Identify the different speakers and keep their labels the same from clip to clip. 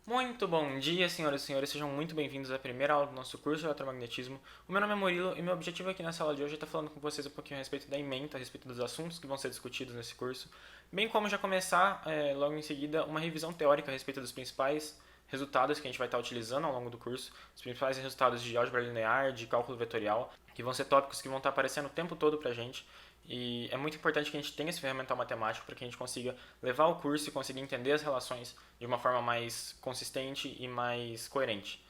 Speaker 1: Muito bom dia, senhoras e senhores, sejam muito bem-vindos à primeira aula do nosso curso de eletromagnetismo. O meu nome é Murilo e meu objetivo aqui nessa aula de hoje é estar falando com vocês um pouquinho a respeito da ementa, a respeito dos assuntos que vão ser discutidos nesse curso, bem como já começar logo em seguida uma revisão teórica a respeito dos principais resultados que a gente vai estar utilizando ao longo do curso, os principais resultados de álgebra linear, de cálculo vetorial, que vão ser tópicos que vão estar aparecendo o tempo todo pra gente. E é muito importante que a gente tenha esse ferramental matemático para que a gente consiga levar o curso e conseguir entender as relações de uma forma mais consistente e mais coerente.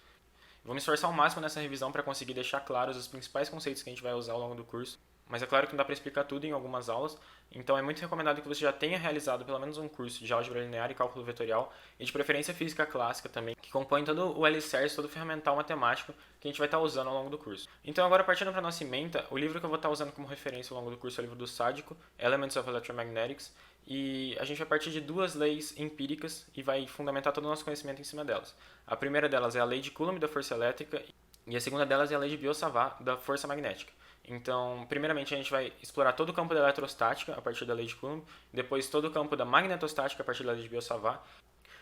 Speaker 1: Vou me esforçar ao máximo nessa revisão para conseguir deixar claros os principais conceitos que a gente vai usar ao longo do curso, mas é claro que não dá para explicar tudo em algumas aulas, então é muito recomendado que você já tenha realizado pelo menos um curso de álgebra linear e cálculo vetorial, e de preferência física clássica também, que compõe todo o alicerce, todo o ferramental matemático que a gente vai estar usando ao longo do curso. Então agora partindo para a nossa ementa, o livro que eu vou estar usando como referência ao longo do curso é o livro do Sádico, Elements of Electromagnetics, e a gente vai partir de duas leis empíricas e vai fundamentar todo o nosso conhecimento em cima delas. A primeira delas é a lei de Coulomb da força elétrica e a segunda delas é a lei de Biot-Savart da força magnética. Então, primeiramente a gente vai explorar todo o campo da eletrostática a partir da lei de Coulomb, depois todo o campo da magnetostática a partir da lei de Biot-Savart,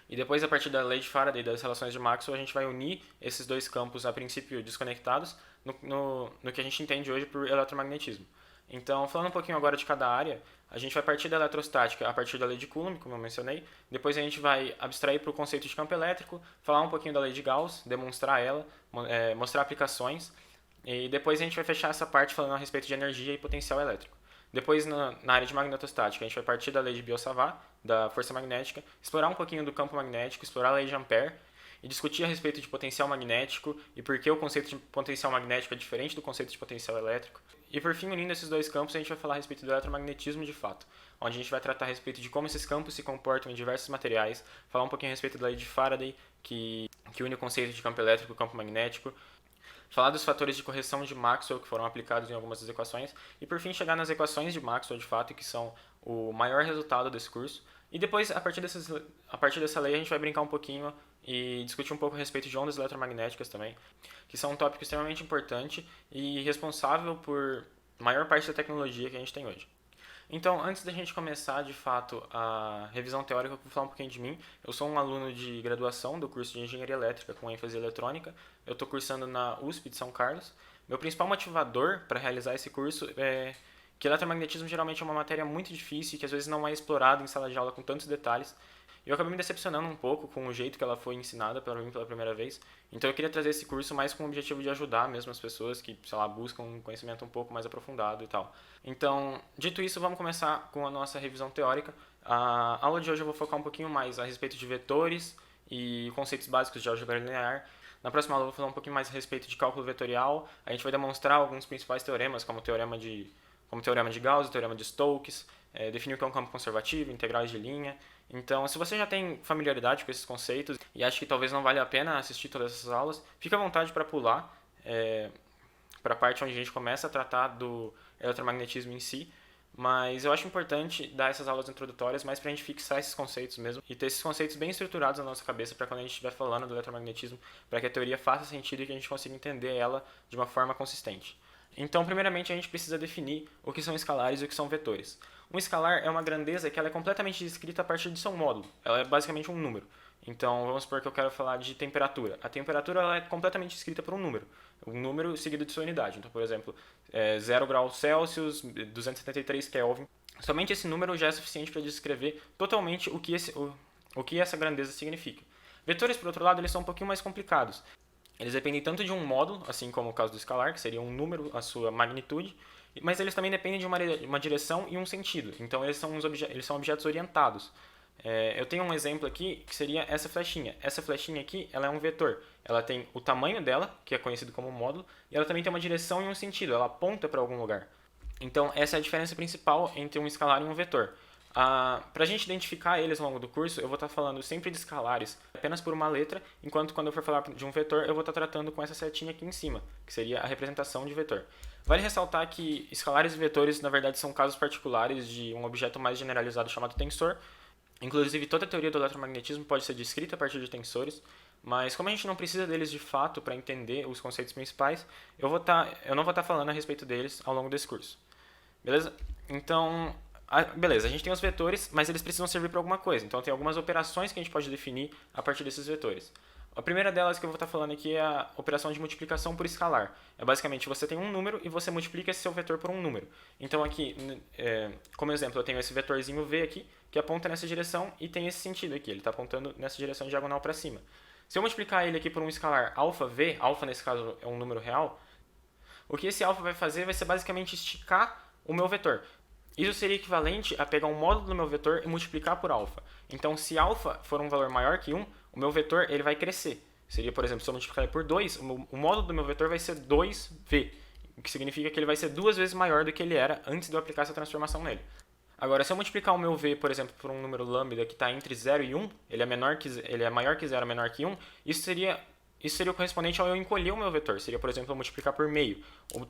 Speaker 1: e depois a partir da lei de Faraday e das relações de Maxwell a gente vai unir esses dois campos a princípio desconectados no que a gente entende hoje por eletromagnetismo. Então, falando um pouquinho agora de cada área, a gente vai partir da eletrostática a partir da lei de Coulomb, como eu mencionei. Depois a gente vai abstrair para o conceito de campo elétrico, falar um pouquinho da lei de Gauss, demonstrar ela, mostrar aplicações. E depois a gente vai fechar essa parte falando a respeito de energia e potencial elétrico. Depois, na área de magnetostática, a gente vai partir da lei de Biot-Savart, da força magnética, explorar um pouquinho do campo magnético, explorar a lei de Ampère e discutir a respeito de potencial magnético e por que o conceito de potencial magnético é diferente do conceito de potencial elétrico. E por fim, unindo esses dois campos, a gente vai falar a respeito do eletromagnetismo de fato, onde a gente vai tratar a respeito de como esses campos se comportam em diversos materiais, falar um pouquinho a respeito da lei de Faraday, que une o conceito de campo elétrico e campo magnético, falar dos fatores de correção de Maxwell que foram aplicados em algumas das equações e por fim chegar nas equações de Maxwell de fato, que são o maior resultado desse curso. E depois, a partir dessa lei, a gente vai brincar um pouquinho e discutir um pouco a respeito de ondas eletromagnéticas também, que são um tópico extremamente importante e responsável por maior parte da tecnologia que a gente tem hoje. Então, antes da gente começar, de fato, a revisão teórica, eu vou falar um pouquinho de mim. Eu sou um aluno de graduação do curso de Engenharia Elétrica com ênfase em eletrônica. Eu estou cursando na USP de São Carlos. Meu principal motivador para realizar esse curso é que eletromagnetismo geralmente é uma matéria muito difícil e que às vezes não é explorada em sala de aula com tantos detalhes. E eu acabei me decepcionando um pouco com o jeito que ela foi ensinada para mim pela primeira vez. Então eu queria trazer esse curso mais com o objetivo de ajudar mesmo as pessoas que, sei lá, buscam um conhecimento um pouco mais aprofundado e tal. Então, dito isso, vamos começar com a nossa revisão teórica. A aula de hoje eu vou focar um pouquinho mais a respeito de vetores e conceitos básicos de álgebra linear. Na próxima aula eu vou falar um pouquinho mais a respeito de cálculo vetorial. A gente vai demonstrar alguns principais teoremas, como o teorema de Gauss, o teorema de Stokes, definir o que é um campo conservativo, integrais de linha. Então, se você já tem familiaridade com esses conceitos e acha que talvez não valha a pena assistir todas essas aulas, fique à vontade para pular para a parte onde a gente começa a tratar do eletromagnetismo em si. Mas eu acho importante dar essas aulas introdutórias mais para a gente fixar esses conceitos mesmo e ter esses conceitos bem estruturados na nossa cabeça para quando a gente estiver falando do eletromagnetismo, para que a teoria faça sentido e que a gente consiga entender ela de uma forma consistente. Então, primeiramente, a gente precisa definir o que são escalares e o que são vetores. Um escalar é uma grandeza que ela é completamente descrita a partir de seu módulo. Ela é basicamente um número. Então, vamos supor que eu quero falar de temperatura. A temperatura ela é completamente descrita por um número seguido de sua unidade. Então, por exemplo, 0 graus Celsius, 273 Kelvin. Somente esse número já é suficiente para descrever totalmente o que essa grandeza significa. Vetores, por outro lado, eles são um pouquinho mais complicados. Eles dependem tanto de um módulo, assim como o caso do escalar, que seria um número, a sua magnitude, mas eles também dependem de uma direção e um sentido. Então, eles são objetos orientados. Eu tenho um exemplo aqui que seria essa flechinha. Essa flechinha aqui ela é um vetor. Ela tem o tamanho dela, que é conhecido como módulo, e ela também tem uma direção e um sentido. Ela aponta para algum lugar. Então, essa é a diferença principal entre um escalar e um vetor. Para a gente identificar eles ao longo do curso, eu vou estar falando sempre de escalares apenas por uma letra, enquanto quando eu for falar de um vetor, eu vou estar tratando com essa setinha aqui em cima, que seria a representação de vetor. Vale ressaltar que escalares e vetores, na verdade, são casos particulares de um objeto mais generalizado chamado tensor. Inclusive, toda a teoria do eletromagnetismo pode ser descrita a partir de tensores, mas como a gente não precisa deles de fato para entender os conceitos principais, eu não vou estar falando a respeito deles ao longo desse curso. Beleza? Então, Beleza, a gente tem os vetores, mas eles precisam servir para alguma coisa. Então tem algumas operações que a gente pode definir a partir desses vetores. A primeira delas que eu vou estar falando aqui é a operação de multiplicação por escalar. É basicamente você tem um número e você multiplica esse seu vetor por um número. Então aqui, como exemplo, eu tenho esse vetorzinho v aqui, que aponta nessa direção e tem esse sentido aqui. Ele está apontando nessa direção diagonal para cima. Se eu multiplicar ele aqui por um escalar alfa v, alfa nesse caso é um número real, o que esse alfa vai fazer vai ser basicamente esticar o meu vetor. Isso seria equivalente a pegar um módulo do meu vetor e multiplicar por alfa. Então, se alfa for um valor maior que 1, o meu vetor ele vai crescer. Seria, por exemplo, se eu multiplicar por 2, o módulo do meu vetor vai ser 2v, o que significa que ele vai ser 2 vezes maior do que ele era antes de eu aplicar essa transformação nele. Agora, se eu multiplicar o meu v, por exemplo, por um número lambda que está entre 0 e 1, ele é maior que 0, menor que 1, isso seria o correspondente ao eu encolher o meu vetor. Seria, por exemplo, eu multiplicar por meio.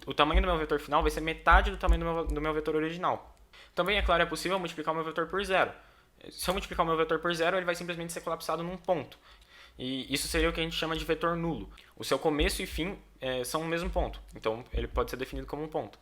Speaker 1: O tamanho do meu vetor final vai ser metade do tamanho do meu vetor original. Também, é claro, é possível multiplicar o meu vetor por zero. Se eu multiplicar o meu vetor por zero, ele vai simplesmente ser colapsado num ponto. E isso seria o que a gente chama de vetor nulo. O seu começo e fim são o mesmo ponto. Então, ele pode ser definido como um ponto.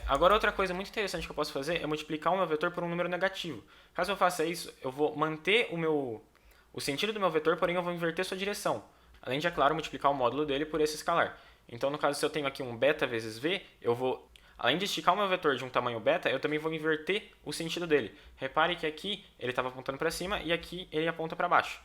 Speaker 1: Agora, outra coisa muito interessante que eu posso fazer é multiplicar o meu vetor por um número negativo. Caso eu faça isso, eu vou manter o sentido do meu vetor, porém eu vou inverter sua direção. Além de, é claro, multiplicar o módulo dele por esse escalar. Então, no caso, se eu tenho aqui um beta vezes v, eu vou, além de esticar o meu vetor de um tamanho beta, eu também vou inverter o sentido dele. Repare que aqui ele estava apontando para cima e aqui ele aponta para baixo.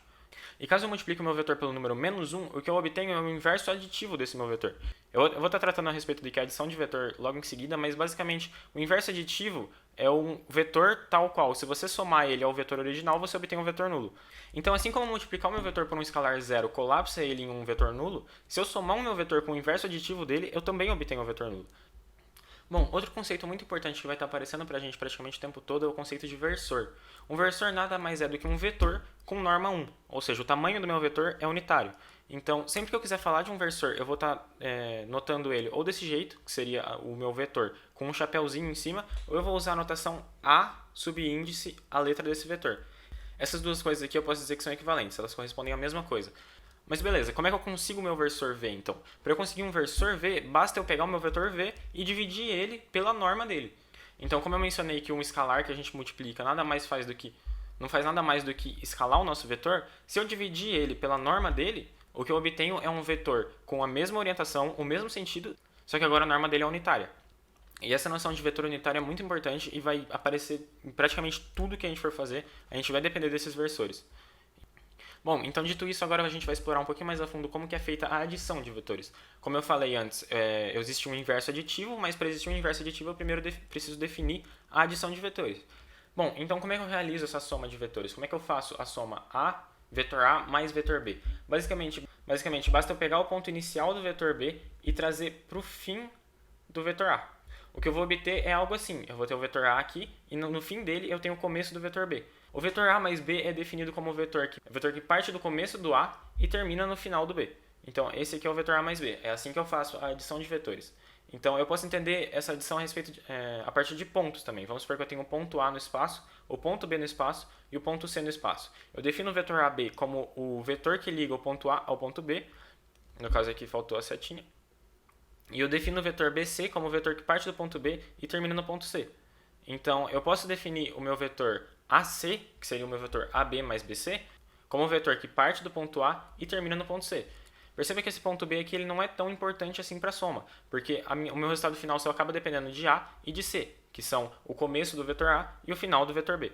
Speaker 1: E caso eu multiplique o meu vetor pelo número menos 1, o que eu obtenho é o inverso aditivo desse meu vetor. Eu vou estar tratando a respeito de que é adição de vetor logo em seguida, mas basicamente o inverso aditivo é um vetor tal qual. Se você somar ele ao vetor original, você obtém um vetor nulo. Então, assim como multiplicar o meu vetor por um escalar zero colapsa ele em um vetor nulo, se eu somar o meu vetor com o inverso aditivo dele, eu também obtenho um vetor nulo. Bom, outro conceito muito importante que vai estar aparecendo para a gente praticamente o tempo todo é o conceito de versor. Um versor nada mais é do que um vetor com norma 1, ou seja, o tamanho do meu vetor é unitário. Então, sempre que eu quiser falar de um versor, eu vou estar notando ele ou desse jeito, que seria o meu vetor com um chapéuzinho em cima, ou eu vou usar a notação A subíndice a letra desse vetor. Essas duas coisas aqui eu posso dizer que são equivalentes, elas correspondem à mesma coisa. Mas beleza, como é que eu consigo o meu versor v então? Para eu conseguir um versor v, basta eu pegar o meu vetor v e dividir ele pela norma dele. Então, como eu mencionei que um escalar que a gente multiplica não faz nada mais do que escalar o nosso vetor, se eu dividir ele pela norma dele, o que eu obtenho é um vetor com a mesma orientação, o mesmo sentido, só que agora a norma dele é unitária. E essa noção de vetor unitário é muito importante e vai aparecer em praticamente tudo que a gente for fazer, a gente vai depender desses versores. Bom, então dito isso, agora a gente vai explorar um pouquinho mais a fundo como que é feita a adição de vetores. Como eu falei antes, existe um inverso aditivo, mas para existir um inverso aditivo eu primeiro preciso definir a adição de vetores. Bom, então como é que eu realizo essa soma de vetores? Como é que eu faço a soma A, vetor A mais vetor B? Basicamente basta eu pegar o ponto inicial do vetor B e trazer para o fim do vetor A. O que eu vou obter é algo assim, eu vou ter o vetor A aqui e no fim dele eu tenho o começo do vetor B. O vetor A mais B é definido como o vetor que parte do começo do A e termina no final do B. Então, esse aqui é o vetor A mais B. É assim que eu faço a adição de vetores. Então, eu posso entender essa adição a partir de pontos também. Vamos supor que eu tenho o ponto A no espaço, o ponto B no espaço e o ponto C no espaço. Eu defino o vetor AB como o vetor que liga o ponto A ao ponto B. No caso aqui faltou a setinha. E eu defino o vetor BC como o vetor que parte do ponto B e termina no ponto C. Então, eu posso definir o meu vetor AC, que seria o meu vetor AB mais BC, como um vetor que parte do ponto A e termina no ponto C. Perceba que esse ponto B aqui ele não é tão importante assim para a soma, porque o meu resultado final só acaba dependendo de A e de C, que são o começo do vetor A e o final do vetor B.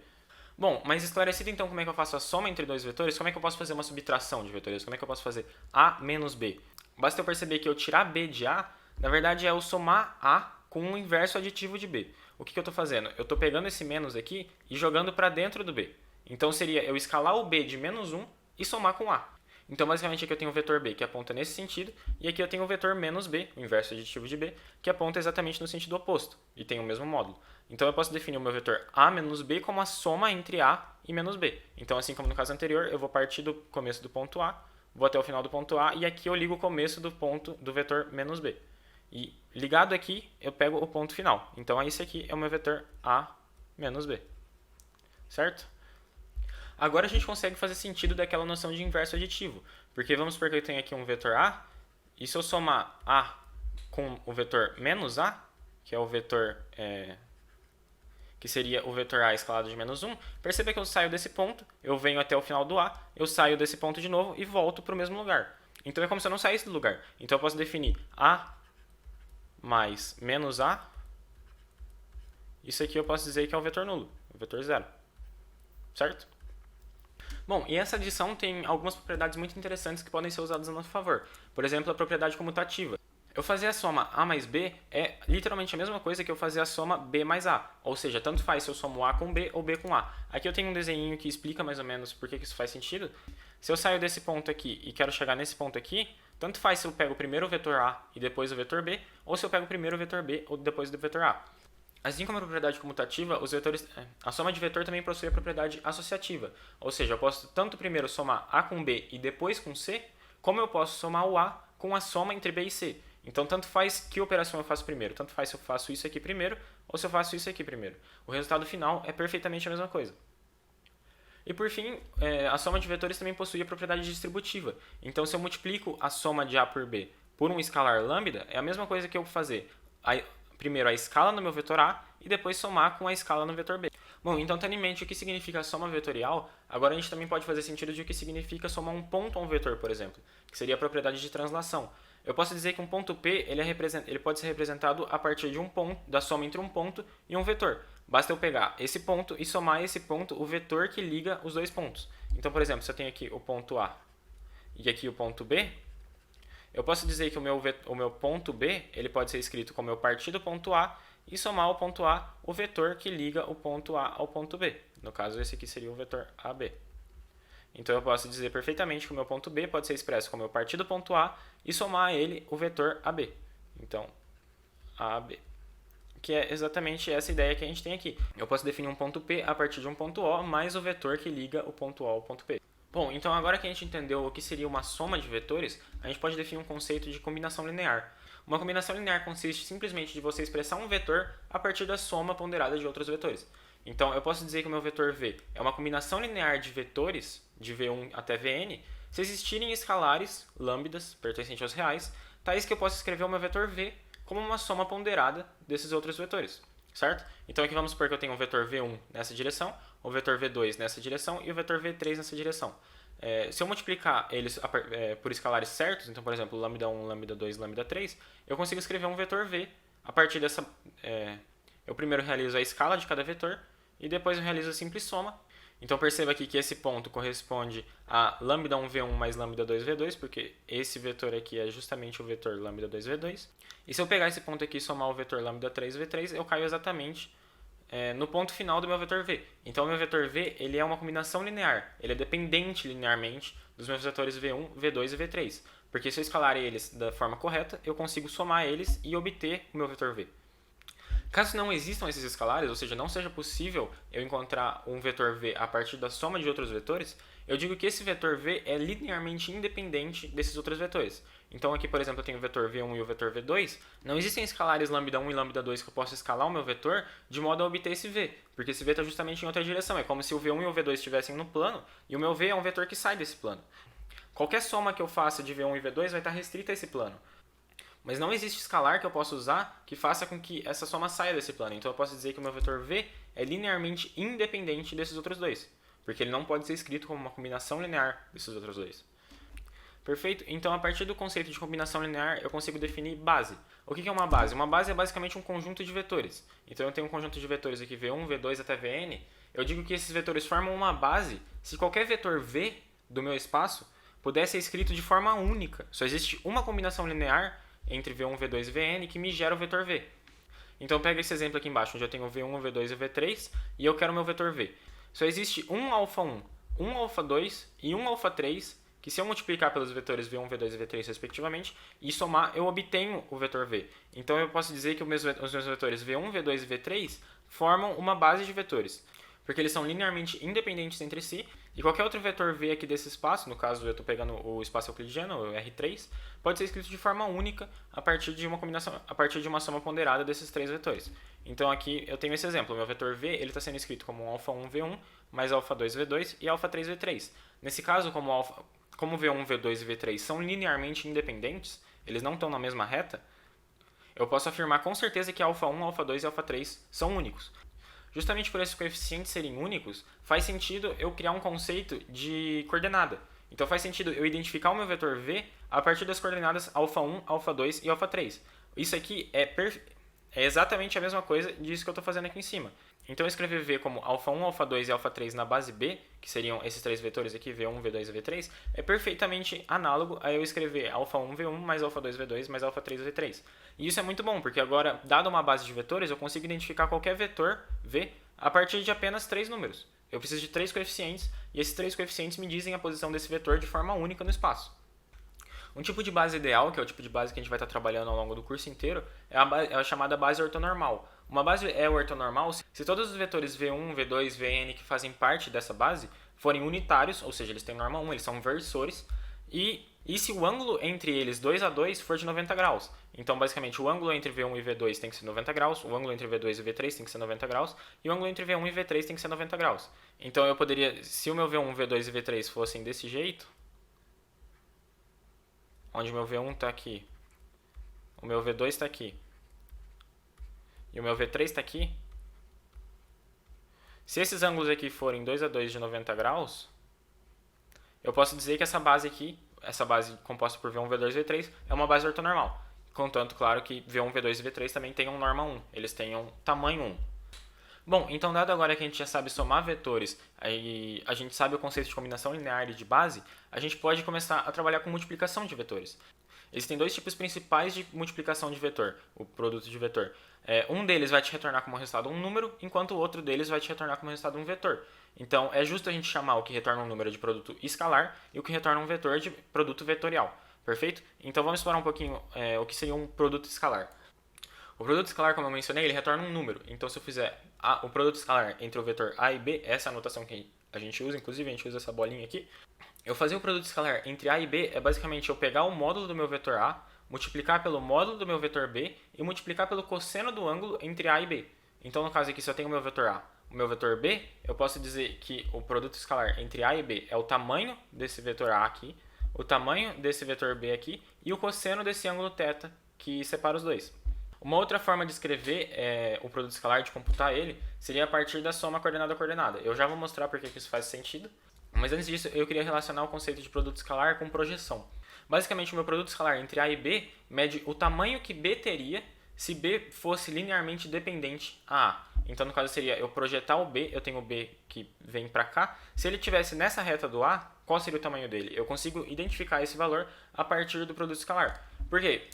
Speaker 1: Bom, mas esclarecido então como é que eu faço a soma entre dois vetores, como é que eu posso fazer uma subtração de vetores? Como é que eu posso fazer A menos B? Basta eu perceber que eu tirar B de A, na verdade é eu somar A com o inverso aditivo de B. O que eu estou fazendo? Eu estou pegando esse menos aqui e jogando para dentro do B. Então seria eu escalar o B de menos 1 e somar com A. Então basicamente aqui eu tenho o vetor B que aponta nesse sentido e aqui eu tenho o vetor menos B, o inverso aditivo de B, que aponta exatamente no sentido oposto e tem o mesmo módulo. Então eu posso definir o meu vetor A menos B como a soma entre A e menos B. Então assim como no caso anterior, eu vou partir do começo do ponto A, vou até o final do ponto A e aqui eu ligo o começo do vetor menos B. E ligado aqui, eu pego o ponto final. Então, esse aqui é o meu vetor A menos B. Certo? Agora a gente consegue fazer sentido daquela noção de inverso aditivo. Porque vamos supor que eu tenho aqui um vetor A, e se eu somar A com o vetor menos A, que é o vetor que seria o vetor A escalado de menos 1, perceba que eu saio desse ponto, eu venho até o final do A, eu saio desse ponto de novo e volto para o mesmo lugar. Então é como se eu não saísse do lugar. Então eu posso definir A mais menos A. Isso aqui eu posso dizer que é o vetor nulo, o vetor zero. Certo? Bom, e essa adição tem algumas propriedades muito interessantes que podem ser usadas a nosso favor. Por exemplo, a propriedade comutativa. Eu fazer a soma A mais B é literalmente a mesma coisa que eu fazer a soma B mais A. Ou seja, tanto faz se eu somo A com B ou B com A. Aqui eu tenho um desenho que explica mais ou menos por que isso faz sentido. Se eu saio desse ponto aqui e quero chegar nesse ponto aqui, tanto faz se eu pego primeiro o vetor A e depois o vetor B, ou se eu pego primeiro o vetor B ou depois o vetor A. Assim como a propriedade comutativa, a soma de vetor também possui a propriedade associativa. Ou seja, eu posso tanto primeiro somar A com B e depois com C, como eu posso somar o A com a soma entre B e C. Então, tanto faz que operação eu faço primeiro. Tanto faz se eu faço isso aqui primeiro ou se eu faço isso aqui primeiro. O resultado final é perfeitamente a mesma coisa. E por fim, a soma de vetores também possui a propriedade distributiva. Então, se eu multiplico a soma de A por B por um escalar lambda, é a mesma coisa que eu fazer primeiro a escala no meu vetor A e depois somar com a escala no vetor B. Bom, então tendo em mente o que significa soma vetorial, agora a gente também pode fazer sentido de o que significa somar um ponto a um vetor, por exemplo, que seria a propriedade de translação. Eu posso dizer que um ponto P ele pode ser representado a partir de um ponto, da soma entre um ponto e um vetor. Basta eu pegar esse ponto e somar a esse ponto o vetor que liga os dois pontos. Então, por exemplo, se eu tenho aqui o ponto A e aqui o ponto B, eu posso dizer que o meu ponto B ele pode ser escrito como eu partir do ponto A e somar ao ponto A o vetor que liga o ponto A ao ponto B. No caso, esse aqui seria o vetor AB. Então eu posso dizer perfeitamente que o meu ponto B pode ser expresso como eu partir do ponto A e somar a ele o vetor AB. Então, AB. Que é exatamente essa ideia que a gente tem aqui. Eu posso definir um ponto P a partir de um ponto O mais o vetor que liga o ponto O ao ponto P. Bom, então agora que a gente entendeu o que seria uma soma de vetores, a gente pode definir um conceito de combinação linear. Uma combinação linear consiste simplesmente de você expressar um vetor a partir da soma ponderada de outros vetores. Então, eu posso dizer que o meu vetor V é uma combinação linear de vetores, de V1 até Vn, se existirem escalares, lambdas, pertencentes aos reais, tais que eu posso escrever o meu vetor V como uma soma ponderada desses outros vetores, certo? Então, aqui vamos supor que eu tenho um vetor V1 nessa direção, o vetor V2 nessa direção e o vetor V3 nessa direção. Se eu multiplicar eles por escalares certos, então, por exemplo, lambda 1, lambda 2, lambda 3, eu consigo escrever um vetor V a partir dessa... eu primeiro realizo a escala de cada vetor e depois eu realizo a simples soma. Então perceba aqui que esse ponto corresponde a lambda 1v1 mais lambda 2v2, porque esse vetor aqui é justamente o vetor lambda 2v2. E se eu pegar esse ponto aqui e somar o vetor lambda 3v3, eu caio exatamente no ponto final do meu vetor v. Então o meu vetor v ele é uma combinação linear, ele é dependente linearmente dos meus vetores v1, v2 e v3. Porque se eu escalar eles da forma correta, eu consigo somar eles e obter o meu vetor v. Caso não existam esses escalares, ou seja, não seja possível eu encontrar um vetor v a partir da soma de outros vetores, eu digo que esse vetor v é linearmente independente desses outros vetores. Então aqui, por exemplo, eu tenho o vetor v1 e o vetor v2, não existem escalares lambda 1 e lambda 2 que eu possa escalar o meu vetor de modo a obter esse v, porque esse v está justamente em outra direção, é como se o v1 e o v2 estivessem no plano, e o meu v é um vetor que sai desse plano. Qualquer soma que eu faça de v1 e v2 vai estar restrita a esse plano. Mas não existe escalar que eu possa usar que faça com que essa soma saia desse plano. Então eu posso dizer que o meu vetor v é linearmente independente desses outros dois, porque ele não pode ser escrito como uma combinação linear desses outros dois. Perfeito? Então, a partir do conceito de combinação linear, eu consigo definir base. O que é uma base? Uma base é basicamente um conjunto de vetores. Então, eu tenho um conjunto de vetores aqui, v1, v2 até vn. Eu digo que esses vetores formam uma base se qualquer vetor v do meu espaço pudesse ser escrito de forma única. Só existe uma combinação linear entre v1, v2 e vn que me gera o vetor v. Então, pega esse exemplo aqui embaixo, onde eu tenho o v1, o v2 e o v3, e eu quero o meu vetor v. Só existe um alfa1, um alfa2 e um alfa3, que se eu multiplicar pelos vetores v1, v2 e v3 respectivamente, e somar, eu obtenho o vetor v. Então, eu posso dizer que os meus vetores v1, v2 e v3 formam uma base de vetores, porque eles são linearmente independentes entre si, e qualquer outro vetor v aqui desse espaço, no caso eu estou pegando o espaço euclidiano, o R3, pode ser escrito de forma única a partir de uma combinação, a partir de uma soma ponderada desses três vetores. Então aqui eu tenho esse exemplo, o meu vetor v ele está sendo escrito como alfa1, v1, mais alfa2, v2 e alfa3, v3. Nesse caso, como v1, v2 e v3 são linearmente independentes, eles não estão na mesma reta, eu posso afirmar com certeza que alfa1, alfa2 e alfa3 são únicos. Justamente por esses coeficientes serem únicos, faz sentido eu criar um conceito de coordenada. Então faz sentido eu identificar o meu vetor v a partir das coordenadas α1, α2 e α3. Isso aqui é exatamente a mesma coisa disso que eu estou fazendo aqui em cima. Então eu escrever v como α1, α2 e α3 na base b, que seriam esses três vetores aqui, v1, v2 e v3, é perfeitamente análogo a eu escrever α1, v1 mais α2, v2 mais α3, v3. E isso é muito bom, porque agora, dada uma base de vetores, eu consigo identificar qualquer vetor v a partir de apenas 3 números. Eu preciso de 3 coeficientes, e esses 3 coeficientes me dizem a posição desse vetor de forma única no espaço. Um tipo de base ideal, que é o tipo de base que a gente vai estar trabalhando ao longo do curso inteiro, é a chamada base ortonormal. Uma base é ortonormal se todos os vetores v1, v2, vn que fazem parte dessa base forem unitários, ou seja, eles têm norma 1, eles são versores, e se o ângulo entre eles 2 a 2 for de 90 graus. Então, basicamente, o ângulo entre v1 e v2 tem que ser 90 graus, o ângulo entre v2 e v3 tem que ser 90 graus, e o ângulo entre v1 e v3 tem que ser 90 graus. Então, eu poderia, se o meu v1, v2 e v3 fossem desse jeito, onde o meu v1 está aqui, o meu v2 está aqui, e o meu v3 está aqui, se esses ângulos aqui forem 2 a 2 de 90 graus, eu posso dizer que essa base aqui, essa base composta por V1, V2 e V3, é uma base ortonormal. Contanto, claro, que V1, V2 e V3 também tenham norma 1, eles tenham tamanho 1. Bom, então dado agora que a gente já sabe somar vetores, aí a gente sabe o conceito de combinação linear e de base, a gente pode começar a trabalhar com multiplicação de vetores. Existem dois tipos principais de multiplicação de vetor, o produto de vetor. Um deles vai te retornar como resultado um número, enquanto o outro deles vai te retornar como resultado um vetor. Então, é justo a gente chamar o que retorna um número de produto escalar e o que retorna um vetor de produto vetorial. Perfeito? Então, vamos explorar um pouquinho o que seria um produto escalar. O produto escalar, como eu mencionei, ele retorna um número. Então, se eu fizer o produto escalar entre o vetor a e b, essa é a notação que a gente usa, inclusive a gente usa essa bolinha aqui. Eu fazer o produto escalar entre a e b é basicamente eu pegar o módulo do meu vetor a, multiplicar pelo módulo do meu vetor b e multiplicar pelo cosseno do ângulo entre a e b. Então, no caso aqui, se eu tenho o meu vetor a, o meu vetor b, eu posso dizer que o produto escalar entre a e b é o tamanho desse vetor a aqui, o tamanho desse vetor b aqui e o cosseno desse ângulo θ que separa os dois. Uma outra forma de escrever o produto escalar, de computar ele, seria a partir da soma coordenada-coordenada. Eu já vou mostrar porque que isso faz sentido, mas antes disso eu queria relacionar o conceito de produto escalar com projeção. Basicamente, o meu produto escalar entre A e B mede o tamanho que B teria se B fosse linearmente dependente a A. Então, no caso, seria eu projetar o B, eu tenho o B que vem para cá. Se ele estivesse nessa reta do A, qual seria o tamanho dele? Eu consigo identificar esse valor a partir do produto escalar. Por quê?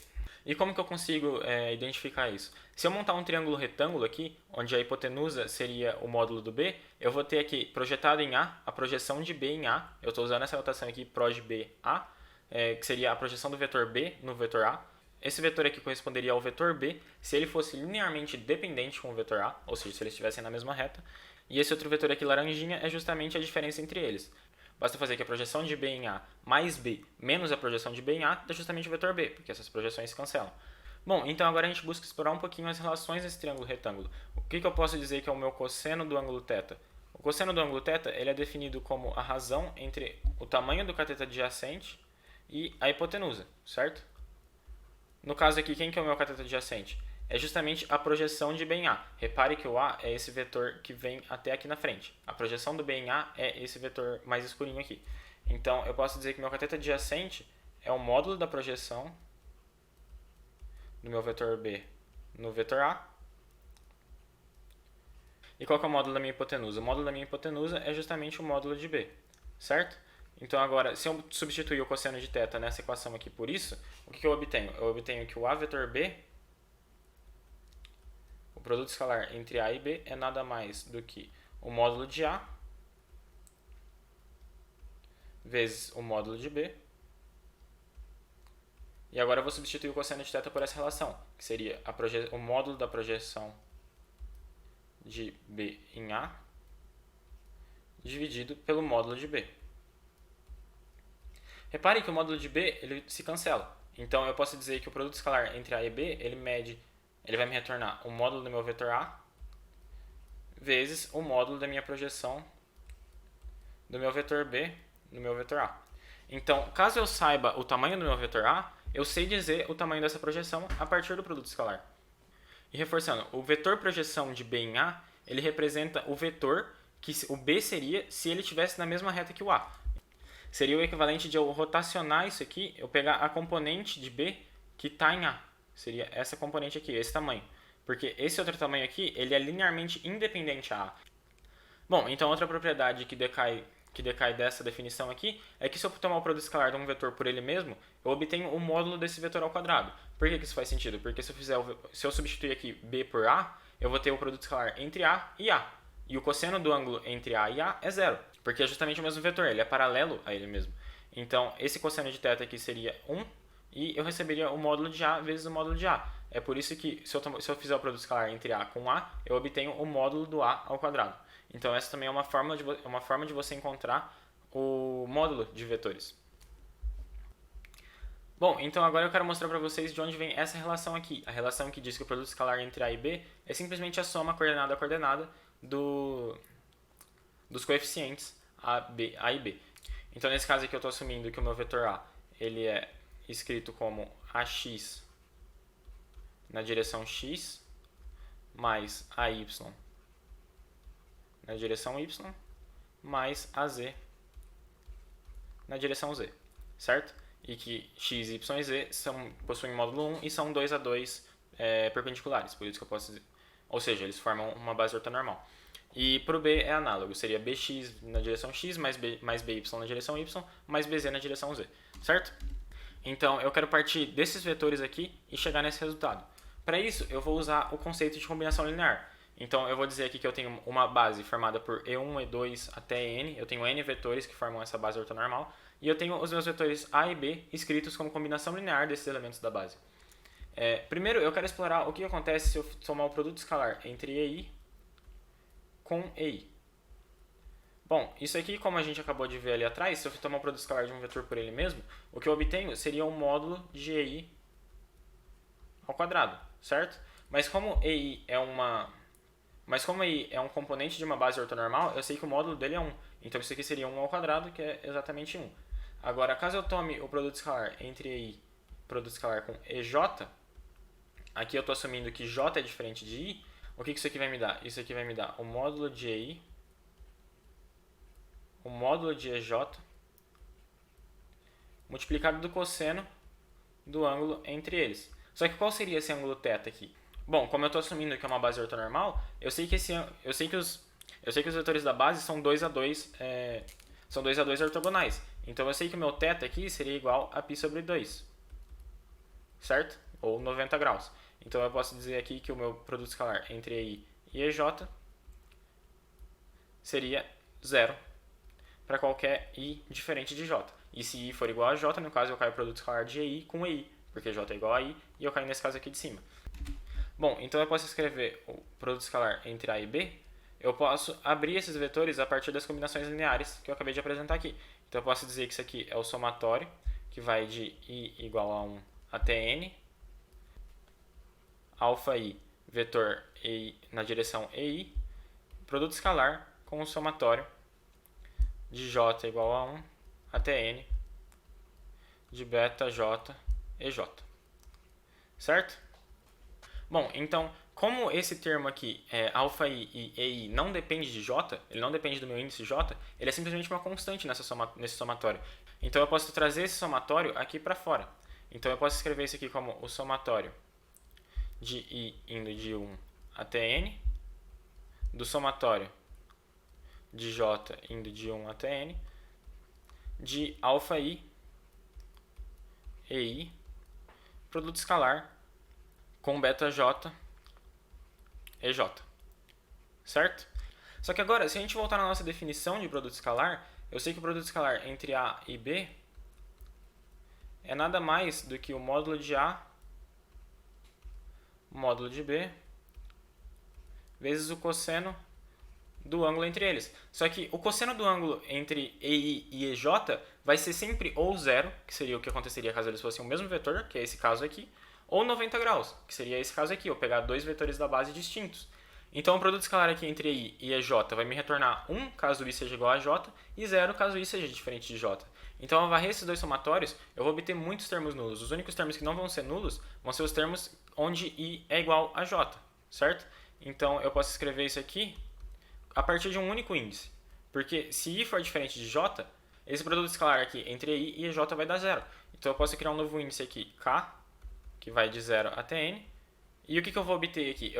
Speaker 1: E como que eu consigo identificar isso? Se eu montar um triângulo retângulo aqui, onde a hipotenusa seria o módulo do B, eu vou ter aqui projetado em A, a projeção de B em A. Eu estou usando essa notação aqui, proj B A, que seria a projeção do vetor B no vetor A. Esse vetor aqui corresponderia ao vetor B se ele fosse linearmente dependente com o vetor A, ou seja, se eles estivessem na mesma reta. E esse outro vetor aqui, laranjinha, é justamente a diferença entre eles. Basta fazer que a projeção de B em A mais B menos a projeção de B em A dá justamente o vetor B, porque essas projeções se cancelam. Bom, então agora a gente busca explorar um pouquinho as relações desse triângulo retângulo. O que eu posso dizer que é o meu cosseno do ângulo θ? O cosseno do ângulo θ ele é definido como a razão entre o tamanho do cateto adjacente e a hipotenusa, certo? No caso aqui, quem que é o meu cateto adjacente? É justamente a projeção de B em A. Repare que o A é esse vetor que vem até aqui na frente. A projeção do B em A é esse vetor mais escurinho aqui. Então, eu posso dizer que meu cateto adjacente é o módulo da projeção do meu vetor B no vetor A. E qual que é o módulo da minha hipotenusa? O módulo da minha hipotenusa é justamente o módulo de B, certo? Então agora, se eu substituir o cosseno de θ nessa equação aqui por isso, o que eu obtenho? Eu obtenho que o A vetor B, o produto escalar entre A e B, é nada mais do que o módulo de A vezes o módulo de B. E agora eu vou substituir o cosseno de θ por essa relação, que seria o módulo da projeção de B em A dividido pelo módulo de B. Repare que o módulo de B ele se cancela. Então eu posso dizer que o produto escalar entre A e B ele vai me retornar o módulo do meu vetor A vezes o módulo da minha projeção do meu vetor B no meu vetor A. Então, caso eu saiba o tamanho do meu vetor A, eu sei dizer o tamanho dessa projeção a partir do produto escalar. E reforçando, o vetor projeção de B em A ele representa o vetor que o B seria se ele estivesse na mesma reta que o A. Seria o equivalente de eu rotacionar isso aqui, eu pegar a componente de B que está em A. Seria essa componente aqui, esse tamanho. Porque esse outro tamanho aqui, ele é linearmente independente a A. Bom, então outra propriedade que decai dessa definição aqui é que se eu tomar o produto escalar de um vetor por ele mesmo, eu obtenho o módulo desse vetor ao quadrado. Por que isso faz sentido? Porque se eu substituir aqui B por A, eu vou ter o produto escalar entre A. E o cosseno do ângulo entre A e A é zero, porque é justamente o mesmo vetor, ele é paralelo a ele mesmo. Então, esse cosseno de θ aqui seria 1, e eu receberia o módulo de A vezes o módulo de A. É por isso que, se eu fizer o produto escalar entre A com A, eu obtenho o módulo do A ao quadrado. Então, essa também é uma forma de você encontrar o módulo de vetores. Bom, então agora eu quero mostrar para vocês de onde vem essa relação aqui. A relação que diz que o produto escalar entre A e B é simplesmente a soma coordenada a coordenada dos coeficientes A e B. Então, nesse caso aqui, eu estou assumindo que o meu vetor A ele é escrito como AX na direção X mais AY na direção Y mais AZ na direção Z, certo? E que X, Y e Z possuem módulo 1 e são 2 a 2 perpendiculares, por isso que eu posso dizer. Ou seja, eles formam uma base ortonormal. E para o B é análogo, seria BX na direção X mais BY na direção Y mais BZ na direção Z, certo? Então, eu quero partir desses vetores aqui e chegar nesse resultado. Para isso, eu vou usar o conceito de combinação linear. Então, eu vou dizer aqui que eu tenho uma base formada por E1, E2 até N. Eu tenho N vetores que formam essa base ortonormal. E eu tenho os meus vetores A e B escritos como combinação linear desses elementos da base. Primeiro, eu quero explorar o que acontece se eu tomar o produto escalar entre EI com EI. Bom, isso aqui, como a gente acabou de ver ali atrás, se eu tomar o produto escalar de um vetor por ele mesmo, o que eu obtenho seria um módulo de EI ao quadrado, certo? Mas como EI é um componente de uma base ortonormal, eu sei que o módulo dele é 1. Então isso aqui seria 1 ao quadrado, que é exatamente 1. Agora, caso eu tome o produto escalar entre EI e produto escalar com EJ, aqui eu estou assumindo que J é diferente de I, o que isso aqui vai me dar? Isso aqui vai me dar o módulo de EI, o módulo de EJ, multiplicado do cosseno do ângulo entre eles. Só que qual seria esse ângulo θ aqui? Bom, como eu estou assumindo que é uma base ortonormal, eu sei que os vetores da base são 2 a 2 ortogonais. Então eu sei que o meu θ aqui seria igual a π sobre 2, certo? Ou 90 graus. Então eu posso dizer aqui que o meu produto escalar entre EI e EJ seria 0 para qualquer I diferente de J. E se I for igual a J, no caso eu caio o produto escalar de EI com EI, porque J é igual a I, e eu caio nesse caso aqui de cima. Bom, então eu posso escrever o produto escalar entre A e B, eu posso abrir esses vetores a partir das combinações lineares que eu acabei de apresentar aqui. Então eu posso dizer que isso aqui é o somatório, que vai de I igual a 1 até N, alfa I, vetor EI na direção EI, produto escalar com o somatório de J igual a 1 até N, de beta J EJ, certo? Bom, então, como esse termo aqui, alfa I e EI, não depende de J, ele não depende do meu índice J, ele é simplesmente uma constante nesse somatório. Então eu posso trazer esse somatório aqui para fora. Então eu posso escrever isso aqui como o somatório de I indo de 1 até N, do somatório de J indo de 1 até N, de alfa I, EI, produto escalar com beta J, EJ, certo? Só que agora, se a gente voltar na nossa definição de produto escalar, eu sei que o produto escalar entre A e B é nada mais do que o módulo de A, módulo de B, vezes o cosseno do ângulo entre eles. Só que o cosseno do ângulo entre EI e EJ vai ser sempre ou zero, que seria o que aconteceria caso eles fossem o mesmo vetor, que é esse caso aqui, ou 90 graus, que seria esse caso aqui, eu pegar dois vetores da base distintos. Então o produto escalar aqui entre I e EJ vai me retornar 1 caso I seja igual a J e 0 caso I seja diferente de J. Então ao varrer esses dois somatórios, eu vou obter muitos termos nulos. Os únicos termos que não vão ser nulos vão ser os termos onde I é igual a J, certo? Então eu posso escrever isso aqui a partir de um único índice. Porque se I for diferente de J, esse produto escalar aqui entre I e J vai dar zero. Então eu posso criar um novo índice aqui, K, que vai de 0 até N. E o que eu vou obter aqui?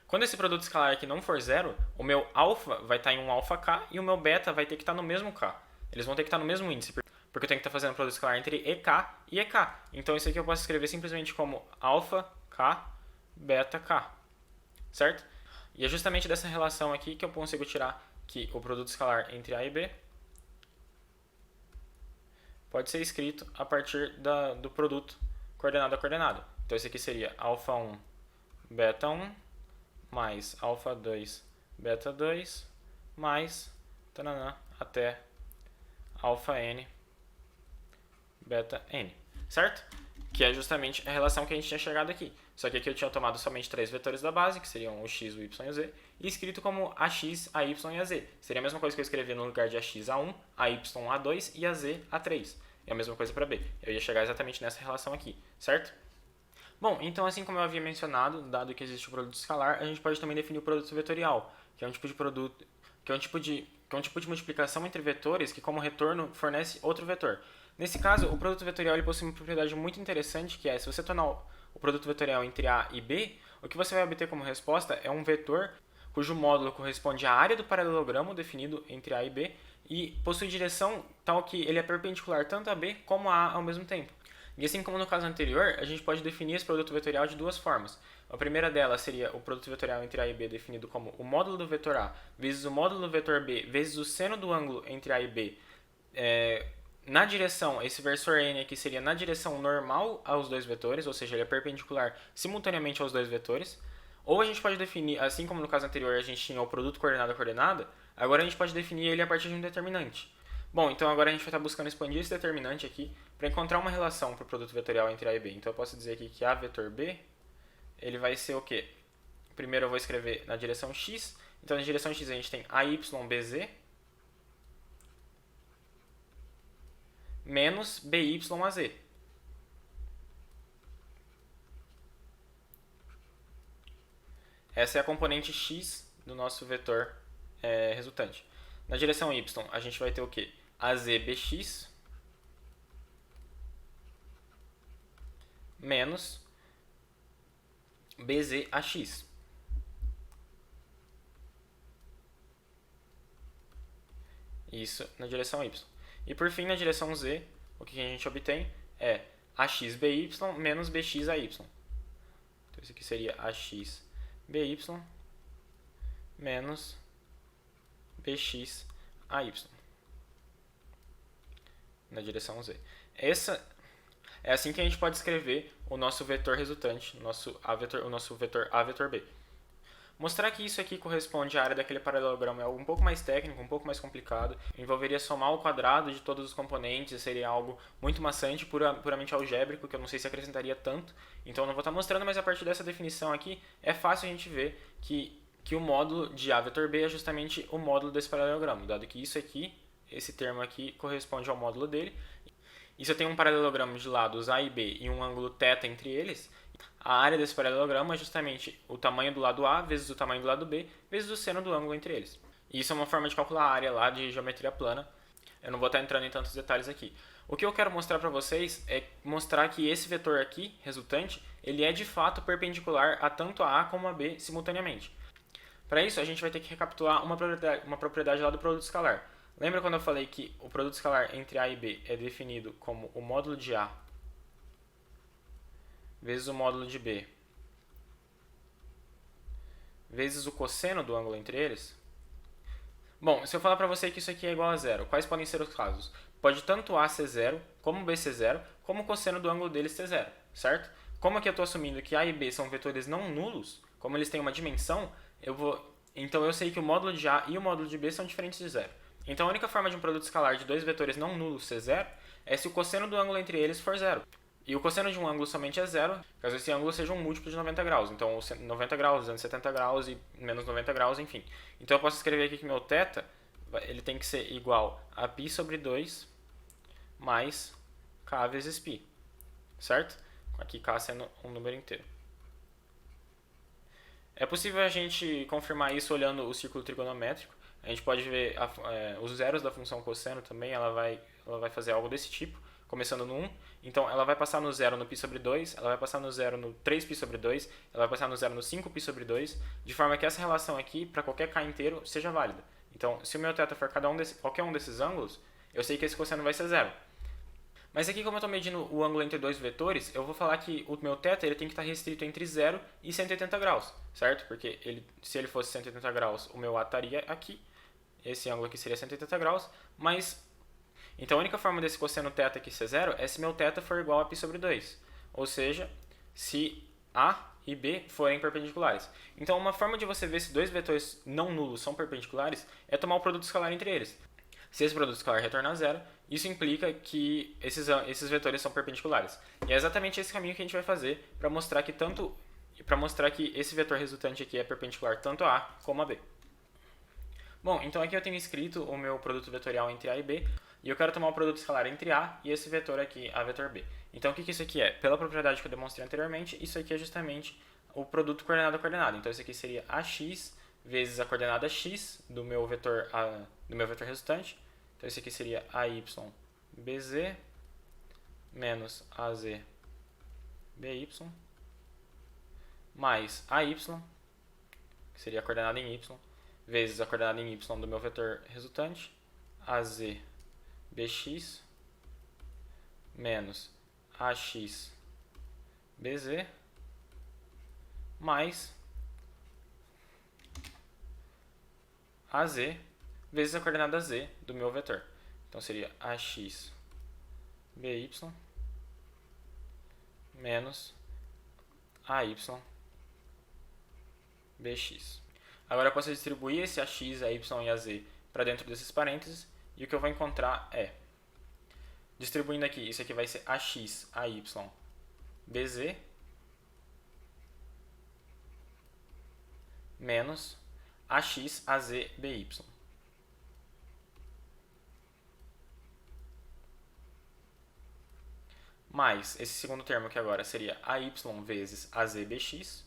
Speaker 1: Quando esse produto escalar aqui não for zero, o meu alfa vai estar em um alfa K e o meu beta vai ter que estar no mesmo K. Eles vão ter que estar no mesmo índice, porque eu tenho que estar fazendo um produto escalar entre EK e EK. Então isso aqui eu posso escrever simplesmente como alfa K, beta K, certo? E é justamente dessa relação aqui que eu consigo tirar que o produto escalar entre A e B pode ser escrito a partir do produto coordenado a coordenado. Então esse aqui seria alfa 1, beta 1, mais alfa 2, beta 2, mais tananã, até alfa n, beta n, certo? Que é justamente a relação que a gente tinha chegado aqui. Só que aqui eu tinha tomado somente 3 vetores da base, que seriam o x, o y e o z, e escrito como ax, ay e az. Seria a mesma coisa que eu escrever no lugar de ax a1, ay a2 e az a3. É a mesma coisa para b. Eu ia chegar exatamente nessa relação aqui, certo? Bom, então assim como eu havia mencionado, dado que existe o produto escalar, a gente pode também definir o produto vetorial, que é um tipo de produto, que é um tipo de multiplicação entre vetores que como retorno fornece outro vetor. Nesse caso, o produto vetorial ele possui uma propriedade muito interessante, que é se você tornar o produto vetorial entre A e B, o que você vai obter como resposta é um vetor cujo módulo corresponde à área do paralelogramo definido entre A e B e possui direção tal que ele é perpendicular tanto a B como a A ao mesmo tempo. E assim como no caso anterior, a gente pode definir esse produto vetorial de duas formas. A primeira delas seria o produto vetorial entre A e B definido como o módulo do vetor A vezes o módulo do vetor B vezes o seno do ângulo entre A e B na direção, esse versor n aqui seria na direção normal aos dois vetores, ou seja, ele é perpendicular simultaneamente aos dois vetores. Ou a gente pode definir, assim como no caso anterior a gente tinha o produto coordenado a coordenada, agora a gente pode definir ele a partir de um determinante. Bom, então agora a gente vai estar buscando expandir esse determinante aqui para encontrar uma relação para o produto vetorial entre A e B. Então eu posso dizer aqui que A vetor B, ele vai ser o quê? Primeiro eu vou escrever na direção x, então na direção x a gente tem AYBZ menos BYAZ. Essa é a componente x do nosso vetor resultante. Na direção y, a gente vai ter o quê? AZBX menos BZAX. Isso na direção y. E por fim, na direção z, o que a gente obtém é AXBY menos BXAY. Então isso aqui seria AXBY menos BXAY na direção z. É assim que a gente pode escrever o nosso vetor resultante, o nosso vetor A vetor B. Mostrar que isso aqui corresponde à área daquele paralelogramo é algo um pouco mais técnico, um pouco mais complicado. Envolveria somar o quadrado de todos os componentes, seria algo muito maçante, puramente algébrico, que eu não sei se acrescentaria tanto. Então eu não vou estar mostrando, mas a partir dessa definição aqui, é fácil a gente ver que o módulo de A vetor B é justamente o módulo desse paralelogramo, dado que isso aqui, esse termo aqui, corresponde ao módulo dele. E se eu tenho um paralelogramo de lados A e B e um ângulo θ entre eles, a área desse paralelogramo é justamente o tamanho do lado A vezes o tamanho do lado B vezes o seno do ângulo entre eles. E isso é uma forma de calcular a área lá de geometria plana. Eu não vou estar entrando em tantos detalhes aqui. O que eu quero mostrar para vocês é mostrar que esse vetor aqui, resultante, ele é de fato perpendicular a tanto a A como a B simultaneamente. Para isso, a gente vai ter que recapitular uma propriedade lá do produto escalar. Lembra quando eu falei que o produto escalar entre A e B é definido como o módulo de A vezes o módulo de B vezes o cosseno do ângulo entre eles? Bom, se eu falar para você que isso aqui é igual a zero, quais podem ser os casos? Pode tanto A ser zero, como B ser zero, como o cosseno do ângulo deles ser zero, certo? Como aqui eu estou assumindo que A e B são vetores não nulos, como eles têm uma dimensão, então eu sei que o módulo de A e o módulo de B são diferentes de zero. Então a única forma de um produto escalar de dois vetores não nulos ser zero é se o cosseno do ângulo entre eles for zero. E o cosseno de um ângulo somente é zero, caso esse ângulo seja um múltiplo de 90 graus. Então 90 graus, 270 graus e menos 90 graus, enfim. Então eu posso escrever aqui que meu θ ele tem que ser igual a π sobre 2 mais k vezes π, certo? Aqui k sendo um número inteiro. É possível a gente confirmar isso olhando o círculo trigonométrico. A gente pode ver os zeros da função cosseno também, ela vai fazer algo desse tipo, começando no 1. Então, ela vai passar no zero no π sobre 2, ela vai passar no zero no 3π sobre 2, ela vai passar no zero no 5π sobre 2, de forma que essa relação aqui, para qualquer k inteiro, seja válida. Então, se o meu θ for qualquer um desses ângulos, eu sei que esse cosseno vai ser zero. Mas aqui, como eu estou medindo o ângulo entre dois vetores, eu vou falar que o meu θ ele tem que estar restrito entre 0 e 180 graus, certo? Porque se ele fosse 180 graus, o meu A estaria aqui. Esse ângulo aqui seria 180 graus, mas... Então, a única forma desse cosseno θ aqui ser zero é se meu θ for igual a π sobre 2. Ou seja, se A e B forem perpendiculares. Então, uma forma de você ver se dois vetores não nulos são perpendiculares é tomar o produto escalar entre eles. Se esse produto escalar retornar zero, isso implica que esses vetores são perpendiculares. E é exatamente esse caminho que a gente vai fazer para mostrar que esse vetor resultante aqui é perpendicular tanto a A como a B. Bom, então aqui eu tenho escrito o meu produto vetorial entre A e B, e eu quero tomar o produto escalar entre A e esse vetor aqui, A vetor B. Então o que isso aqui é? Pela propriedade que eu demonstrei anteriormente, isso aqui é justamente o produto coordenado a coordenada. Então isso aqui seria AX vezes a coordenada x do meu vetor resultante. Então isso aqui seria AY BZ menos AZ BY mais AY, que seria a coordenada em y, vezes a coordenada em y do meu vetor resultante, AZ BX menos AX BZ mais AZ vezes a coordenada z do meu vetor. Então seria AX BY menos AY BX. Agora eu posso distribuir esse AX, AY e AZ para dentro desses parênteses, e o que eu vou encontrar é, distribuindo aqui, isso aqui vai ser AX, AY, BZ menos AX, AZ, BY. Mais esse segundo termo que agora seria AY vezes AZBX,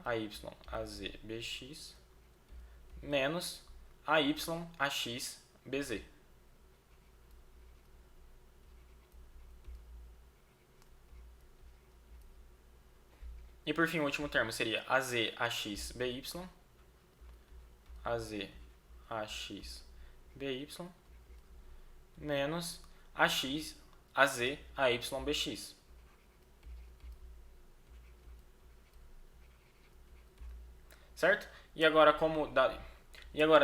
Speaker 1: AY, AZBX, menos AY, AX, BZ. E por fim, o último termo seria AZ, AX, BY, AZ, AX, BY, menos AX, AZ, AY, BX. Certo? E agora,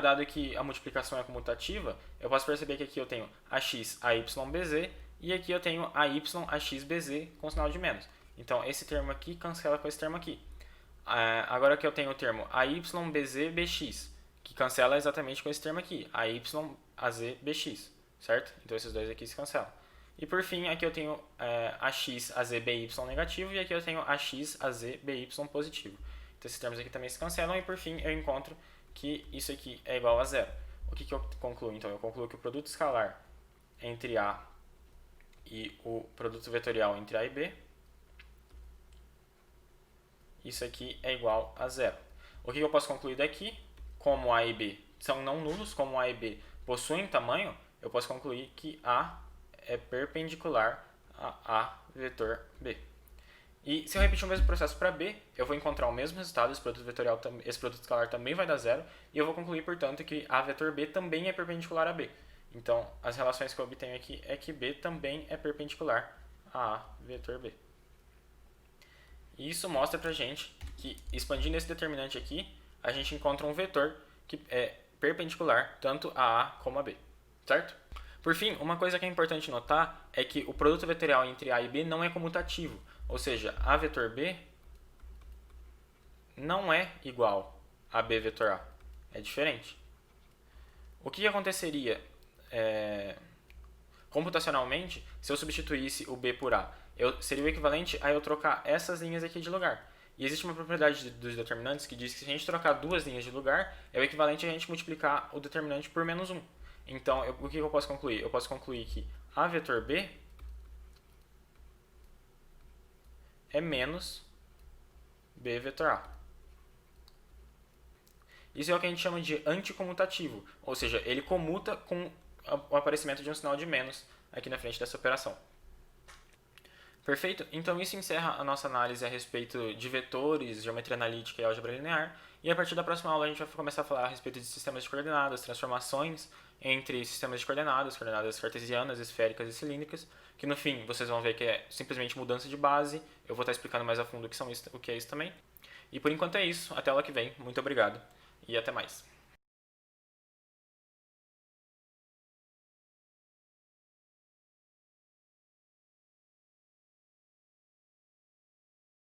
Speaker 1: dado que a multiplicação é comutativa, eu posso perceber que aqui eu tenho AX, AY, BZ, e aqui eu tenho AY, AX, BZ com sinal de menos. Então, esse termo aqui cancela com esse termo aqui. Agora que eu tenho o termo AY, BZ, BX, que cancela exatamente com esse termo aqui, AY, AZ, BX, certo? Então, esses dois aqui se cancelam. E por fim, aqui eu tenho AX, AZ, BY negativo, e aqui eu tenho AX, AZ, BY positivo. Então, esses termos aqui também se cancelam, e por fim, eu encontro que isso aqui é igual a zero. O que eu concluo? Então, eu concluo que o produto escalar entre A e o produto vetorial entre A e B, isso aqui é igual a zero. O que eu posso concluir daqui? Como A e B são não nulos, como A e B possuem tamanho, eu posso concluir que A é perpendicular a A vetor B. E se eu repetir o mesmo processo para B, eu vou encontrar o mesmo resultado, esse produto escalar também vai dar zero, e eu vou concluir, portanto, que A vetor B também é perpendicular a B. Então, as relações que eu obtenho aqui é que B também é perpendicular a A vetor B. E isso mostra pra gente que, expandindo esse determinante aqui, a gente encontra um vetor que é perpendicular tanto a A como a B, certo? Por fim, uma coisa que é importante notar é que o produto vetorial entre A e B não é comutativo, ou seja, A vetor B não é igual a B vetor A, é diferente. O que aconteceria computacionalmente se eu substituísse o B por A? Seria o equivalente a eu trocar essas linhas aqui de lugar. E existe uma propriedade dos determinantes que diz que se a gente trocar duas linhas de lugar, é o equivalente a gente multiplicar o determinante por menos 1. Então, o que eu posso concluir? Eu posso concluir que A vetor B é menos B vetor A. Isso é o que a gente chama de anticomutativo, ou seja, ele comuta com o aparecimento de um sinal de menos aqui na frente dessa operação. Perfeito? Então isso encerra a nossa análise a respeito de vetores, geometria analítica e álgebra linear. E a partir da próxima aula a gente vai começar a falar a respeito de sistemas de coordenadas, transformações entre sistemas de coordenadas, coordenadas cartesianas, esféricas e cilíndricas, que no fim vocês vão ver que é simplesmente mudança de base. Eu vou estar explicando mais a fundo o que é isso também. E por enquanto é isso. Até a aula que vem. Muito obrigado e até mais.